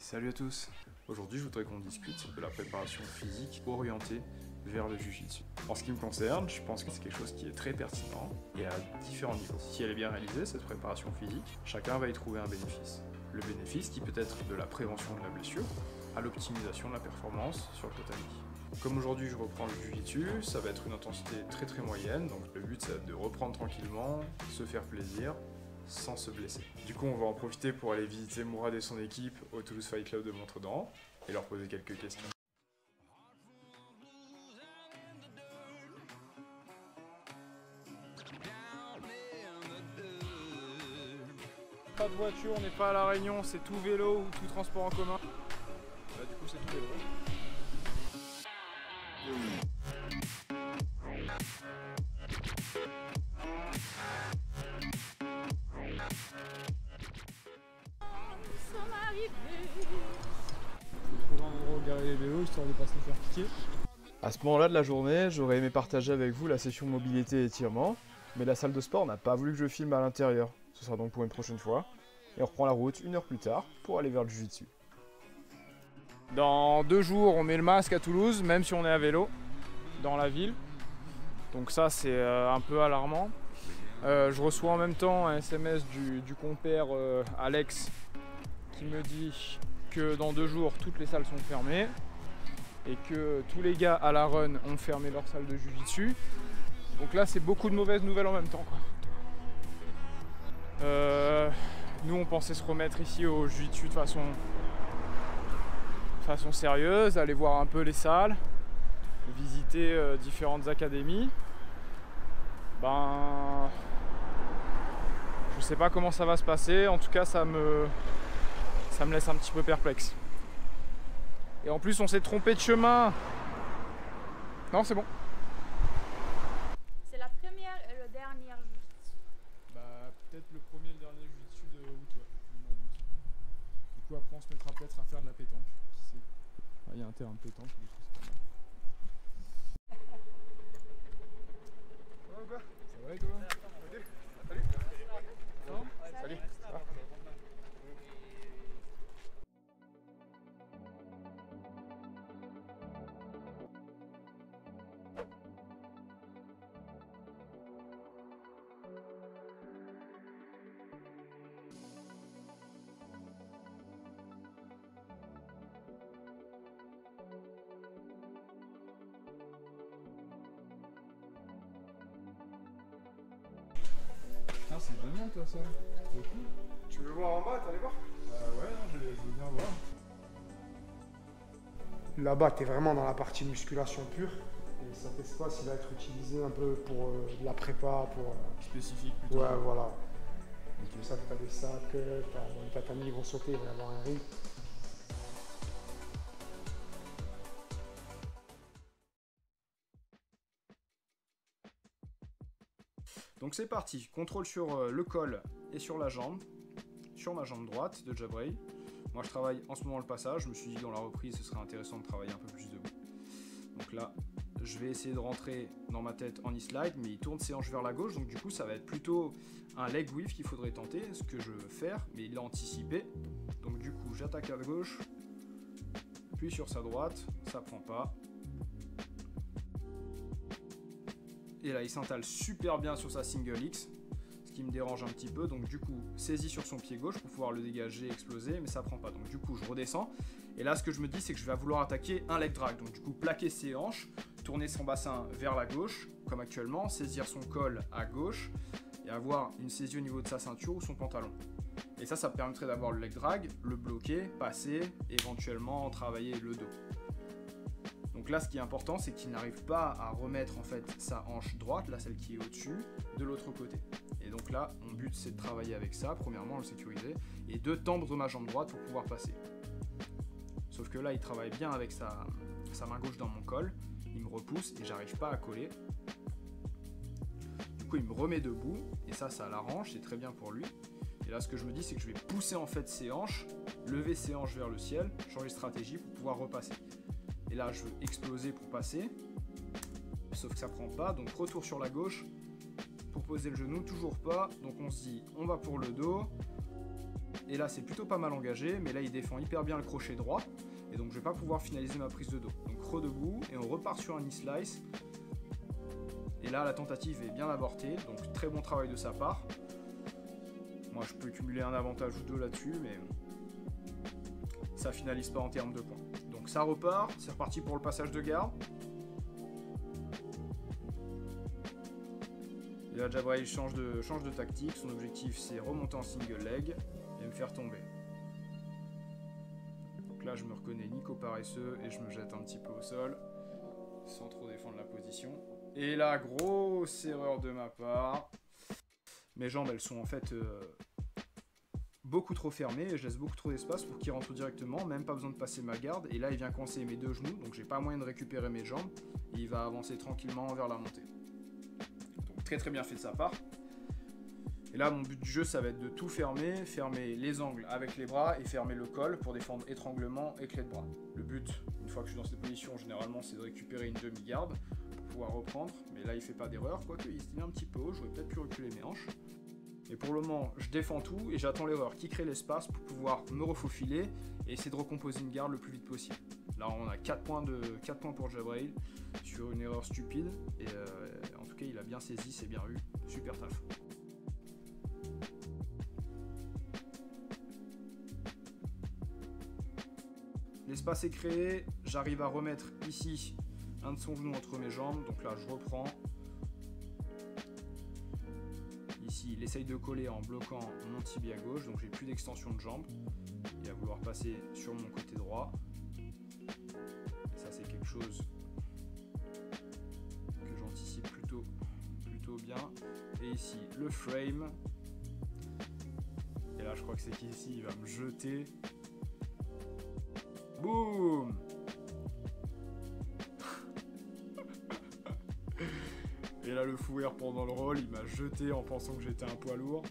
Salut à tous. Aujourd'hui, je voudrais qu'on discute de la préparation physique orientée vers le Jiu-Jitsu. En ce qui me concerne, je pense que c'est quelque chose qui est très pertinent et à différents niveaux. Si elle est bien réalisée, cette préparation physique, chacun va y trouver un bénéfice. Le bénéfice qui peut être de la prévention de la blessure à l'optimisation de la performance sur le totality. Comme aujourd'hui je reprends le Jiu-Jitsu, ça va être une intensité très moyenne, donc le but c'est de reprendre tranquillement, se faire plaisir, sans se blesser. Du coup, on va en profiter pour aller visiter Mourad et son équipe au Toulouse Fight Club de Montredent et leur poser quelques questions. Pas de voiture, on n'est pas à La Réunion, c'est tout vélo ou tout transport en commun. Bah, du coup, c'est tout vélo. Trouver un endroit où garer les vélos histoire de pas se les faire piquer. À ce moment-là de la journée, j'aurais aimé partager avec vous la session mobilité et étirement, mais la salle de sport n'a pas voulu que je filme à l'intérieur. Ce sera donc pour une prochaine fois. Et on reprend la route 1 heure plus tard pour aller vers le Jiu-Jitsu. Dans 2 jours, on met le masque à Toulouse, même si on est à vélo, dans la ville. Donc ça, c'est un peu alarmant. Je reçois en même temps un SMS du compère Alex qui me dit que dans 2 jours, toutes les salles sont fermées et que tous les gars à la run ont fermé leur salle de Jiu-Jitsu. Donc là, c'est beaucoup de mauvaises nouvelles en même temps, quoi. Nous, on pensait se remettre ici au Jiu-Jitsu de façon sérieuse, aller voir un peu les salles, visiter différentes académies. Ben, je sais pas comment ça va se passer. En tout cas, ça me laisse un petit peu perplexe. Et en plus, on s'est trompé de chemin. Non, c'est bon. C'est la première et le dernier Jiu-Jitsu. Bah, peut-être le premier et le dernier Jiu-Jitsu de août, ouais, du mois d'août. Du coup, après, on se mettra peut-être à faire de la pétanque. Qui sait. Il y a un terrain de pétanque, du coup, c'est pas mal. Ça va ou quoi? Ça va et toi? Ok. Salut. Salut. Ah, c'est génial, toi, ça. C'est cool. Tu veux voir en bas, t'allais voir? Bah ouais, je veux bien voir. Là-bas, tu es vraiment dans la partie musculation pure. Et cet espace, il va être utilisé un peu pour de la prépa, pour... Spécifique plutôt. ouais, voilà. C'est pour ça que tu as des sacs, les tatamis vont sauter, il va y avoir un ring. Donc c'est parti, contrôle sur le col et sur la jambe, sur ma jambe droite de Jabray. Moi je travaille en ce moment le passage, je me suis dit dans la reprise ce serait intéressant de travailler un peu plus debout. Donc là, je vais essayer de rentrer dans ma tête en e-slide, mais il tourne ses hanches vers la gauche, donc du coup ça va être plutôt un leg whiff qu'il faudrait tenter, ce que je veux faire, mais il l'a anticipé. Donc du coup j'attaque à gauche, puis sur sa droite, ça prend pas. Et là il s'installe super bien sur sa single X, ce qui me dérange un petit peu, donc du coup saisie sur son pied gauche pour pouvoir le dégager, exploser, mais ça prend pas, donc du coup je redescends. Et là ce que je me dis c'est que je vais vouloir attaquer un leg drag, donc du coup plaquer ses hanches, tourner son bassin vers la gauche, comme actuellement, saisir son col à gauche, et avoir une saisie au niveau de sa ceinture ou son pantalon. Et ça me permettrait d'avoir le leg drag, le bloquer, passer, éventuellement travailler le dos. Donc là, ce qui est important, c'est qu'il n'arrive pas à remettre en fait sa hanche droite, là celle qui est au-dessus, de l'autre côté. Et donc là, mon but c'est de travailler avec ça, premièrement le sécuriser, et de tendre ma jambe droite pour pouvoir passer. Sauf que là, il travaille bien avec sa main gauche dans mon col, il me repousse et j'arrive pas à coller. Du coup, il me remet debout, et ça l'arrange, c'est très bien pour lui. Et là, ce que je me dis, c'est que je vais pousser en fait ses hanches, lever ses hanches vers le ciel, changer de stratégie pour pouvoir repasser. Et là, je veux exploser pour passer, sauf que ça prend pas, donc retour sur la gauche pour poser le genou, toujours pas. Donc on se dit, on va pour le dos, Et là, c'est plutôt pas mal engagé, mais là, il défend hyper bien le crochet droit. Et donc, je vais pas pouvoir finaliser ma prise de dos. Donc, redebout, et on repart sur un knee slice. Et là, la tentative est bien avortée, donc très bon travail de sa part. Moi, je peux cumuler un avantage ou deux là-dessus, mais ça finalise pas en termes de points. Donc, ça repart, c'est reparti pour le passage de garde. Et là, Jabrail change de tactique. Son objectif, c'est remonter en single leg et me faire tomber. Donc là, je me reconnais Nico paresseux et je me jette un petit peu au sol, sans trop défendre la position. Et là, grosse erreur de ma part. Mes jambes, elles sont en fait beaucoup trop fermées et je laisse beaucoup trop d'espace pour qu'il rentre directement, même pas besoin de passer ma garde. Et là, il vient coincer mes deux genoux, donc j'ai pas moyen de récupérer mes jambes. Et il va avancer tranquillement vers la montée. Donc très très bien fait de sa part. Et là, mon but du jeu, ça va être de tout fermer, fermer les angles avec les bras et fermer le col pour défendre étranglement et clé de bras. Le but, une fois que je suis dans cette position, généralement, c'est de récupérer une demi-garde pour pouvoir reprendre. Mais là, il fait pas d'erreur, quoique il se tient un petit peu haut, j'aurais peut-être pu reculer mes hanches. Et pour le moment, je défends tout et j'attends l'erreur qui crée l'espace pour pouvoir me refaufiler et essayer de recomposer une garde le plus vite possible. Là, on a 4 points pour Jabrail sur une erreur stupide. Et en tout cas, il a bien saisi, c'est bien vu. Super taf. L'espace est créé, j'arrive à remettre ici un de son genou entre mes jambes, donc là je reprends. Ici il essaye de coller en bloquant mon tibia gauche, donc j'ai plus d'extension de jambe. Il va vouloir passer sur mon côté droit. Et ça c'est quelque chose que j'anticipe plutôt bien. Et ici le frame. Et là je crois que c'est qu'ici il va me jeter. Boum. Et là le fou rire pendant le roll, il m'a jeté en pensant que j'étais un poids lourd.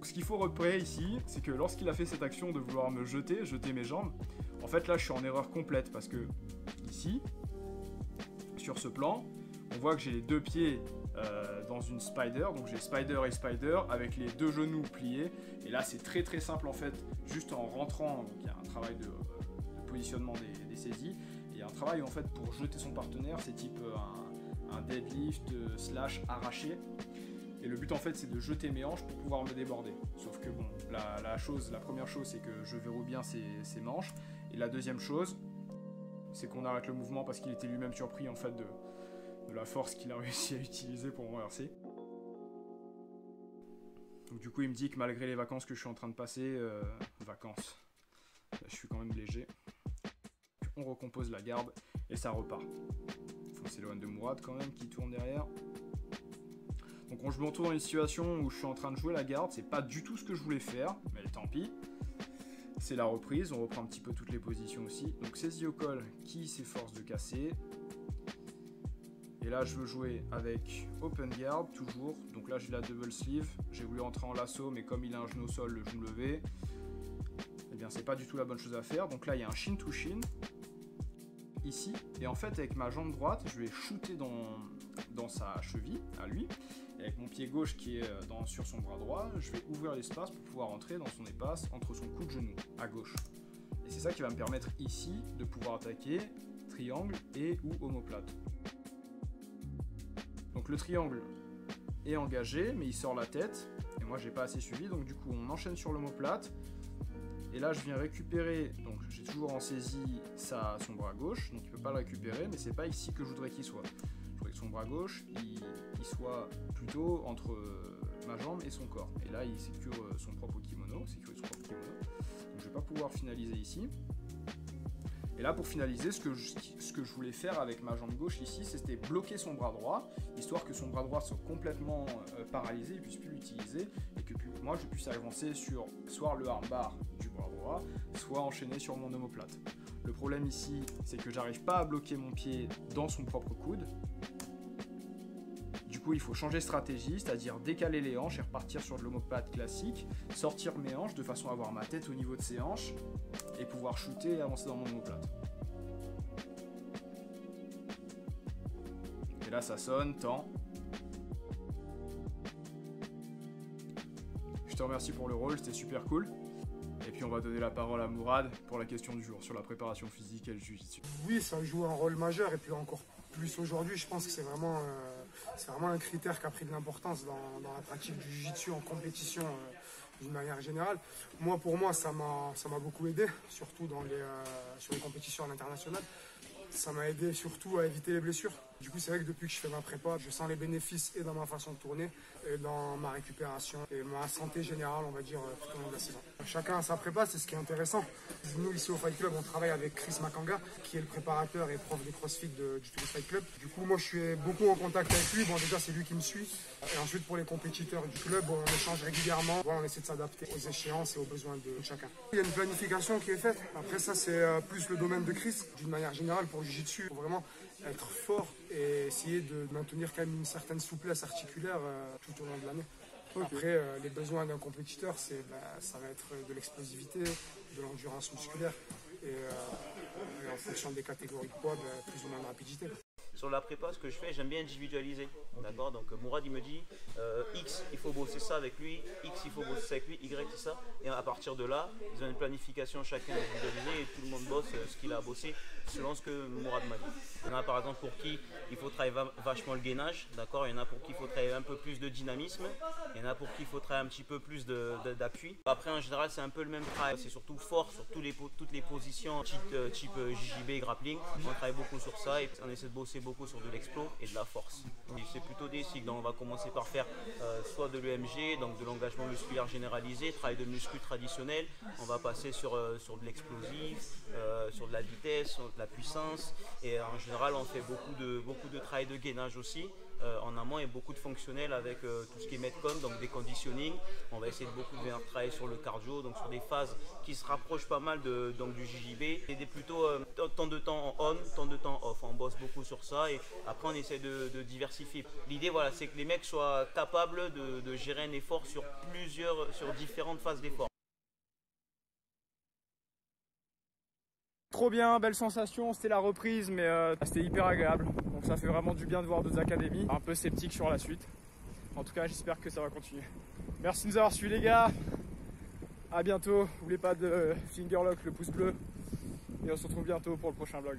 Ce qu'il faut repérer ici, c'est que lorsqu'il a fait cette action de vouloir me jeter mes jambes, en fait là je suis en erreur complète parce que ici, sur ce plan, on voit que j'ai les deux pieds dans une spider, donc j'ai spider et spider avec les deux genoux pliés. Et là c'est très très simple en fait, juste en rentrant, donc il y a un travail de positionnement des saisies, et un travail en fait pour jeter son partenaire, c'est type un deadlift slash arraché. Et le but en fait c'est de jeter mes hanches pour pouvoir me déborder. Sauf que bon, la première chose c'est que je verrouille bien ses manches, et la deuxième chose c'est qu'on arrête le mouvement parce qu'il était lui-même surpris en fait de la force qu'il a réussi à utiliser pour me renverser. Donc du coup il me dit que malgré les vacances que je suis en train de passer, vacances, je suis quand même léger. On recompose la garde et ça repart. On s'éloigne de Mourad quand même qui tourne derrière. Donc je me retrouve dans une situation où je suis en train de jouer la garde, c'est pas du tout ce que je voulais faire, mais tant pis. C'est la reprise, on reprend un petit peu toutes les positions aussi. Donc saisie au col qui s'efforce de casser. Et là je veux jouer avec open guard toujours, donc là j'ai la double sleeve, j'ai voulu entrer en lasso mais comme il a un genou au sol, le genou levé, eh bien c'est pas du tout la bonne chose à faire. Donc là il y a un shin to shin, ici, et en fait avec ma jambe droite je vais shooter dans sa cheville, à lui, et avec mon pied gauche qui est sur son bras droit, je vais ouvrir l'espace pour pouvoir entrer dans son espace entre son cou de genou, à gauche. Et c'est ça qui va me permettre ici de pouvoir attaquer triangle et ou omoplate. Donc le triangle est engagé, mais il sort la tête, et moi j'ai pas assez suivi, donc du coup on enchaîne sur l'omoplate, et là je viens récupérer, donc j'ai toujours en saisie son bras gauche, donc il peut pas le récupérer, mais c'est pas ici que je voudrais qu'il soit. Je voudrais que son bras gauche, il soit plutôt entre ma jambe et son corps, et là il sécure son propre kimono, donc je vais pas pouvoir finaliser ici. Et là pour finaliser, ce que je voulais faire avec ma jambe gauche ici, c'était bloquer son bras droit, histoire que son bras droit soit complètement paralysé, il ne puisse plus l'utiliser, et que moi je puisse avancer sur soit le armbar du bras droit, soit enchaîner sur mon omoplate. Le problème ici, c'est que j'arrive pas à bloquer mon pied dans son propre coude. Du coup, il faut changer de stratégie, c'est-à-dire décaler les hanches et repartir sur de l'omoplate classique, sortir mes hanches de façon à avoir ma tête au niveau de ses hanches et pouvoir shooter et avancer dans mon omoplate. Et là, ça sonne, temps. je te remercie pour le rôle, c'était super cool. Et puis on va donner la parole à Mourad pour la question du jour sur la préparation physique et le jiu-jitsu. Oui, ça joue un rôle majeur et puis encore plus aujourd'hui, je pense que c'est vraiment un critère qui a pris de l'importance dans la pratique du jiu-jitsu en compétition d'une manière générale. Moi, pour moi, ça m'a beaucoup aidé, surtout sur les compétitions à l'international. Ça m'a aidé surtout à éviter les blessures. Du coup, c'est vrai que depuis que je fais ma prépa, je sens les bénéfices et dans ma façon de tourner et dans ma récupération et ma santé générale, on va dire, tout au long de la saison. Chacun a sa prépa, c'est ce qui est intéressant. Nous, ici au Fight Club, on travaille avec Chris Makanga, qui est le préparateur et prof de CrossFit du Toulouse Fight Club. Du coup, moi, je suis beaucoup en contact avec lui. Bon, déjà, c'est lui qui me suit. Et ensuite, pour les compétiteurs du club, on échange régulièrement. On essaie de s'adapter aux échéances et aux besoins de chacun. Il y a une planification qui est faite. Après, ça, c'est plus le domaine de Chris. D'une manière générale, pour le Jiu-Jitsu, il faut vraiment être fort et essayer de maintenir quand même une certaine souplesse articulaire tout au long de l'année. Après, les besoins d'un compétiteur, ça va être de l'explosivité, de l'endurance musculaire et en fonction des catégories de poids, plus ou moins de rapidité. Sur la prépa, ce que je fais, j'aime bien individualiser. D'accord. Donc Mourad, il me dit X, il faut bosser ça avec lui, X, il faut bosser ça avec lui, Y, c'est ça. Et à partir de là, ils ont une planification chacun individualisée et tout le monde bosse ce qu'il a bossé selon ce que Mourad m'a dit. Il y en a par exemple pour qui il faut travailler vachement le gainage, d'accord. Il y en a pour qui il faut travailler un peu plus de dynamisme, il y en a pour qui il faut travailler un petit peu plus d'appui. Après, en général, c'est un peu le même travail. C'est surtout fort sur toutes les positions type JJB, grappling. On travaille beaucoup sur ça et on essaie de bosser beaucoup sur de l'explo et de la force. C'est plutôt des cycles. Donc on va commencer par faire soit de l'EMG, donc de l'engagement musculaire généralisé, travail de muscu traditionnel. On va passer sur de l'explosif, sur de la vitesse, sur de la puissance. Et en général, on fait beaucoup de travail de gainage aussi en amont et beaucoup de fonctionnel avec tout ce qui est Metcon, donc des conditioning. On va essayer de beaucoup de travailler sur le cardio, donc sur des phases qui se rapprochent pas mal donc du JJB et des plutôt temps de temps en on, temps de temps off. On bosse beaucoup sur ça et après on essaie de diversifier. L'idée, voilà, c'est que les mecs soient capables de gérer un effort sur différentes phases d'effort. Trop bien, belle sensation, c'était la reprise, mais c'était hyper agréable. Donc ça fait vraiment du bien de voir d'autres académies. Un peu sceptique sur la suite. En tout cas, j'espère que ça va continuer. Merci de nous avoir suivis les gars. A bientôt. N'oubliez pas de fingerlock le pouce bleu. Et on se retrouve bientôt pour le prochain vlog.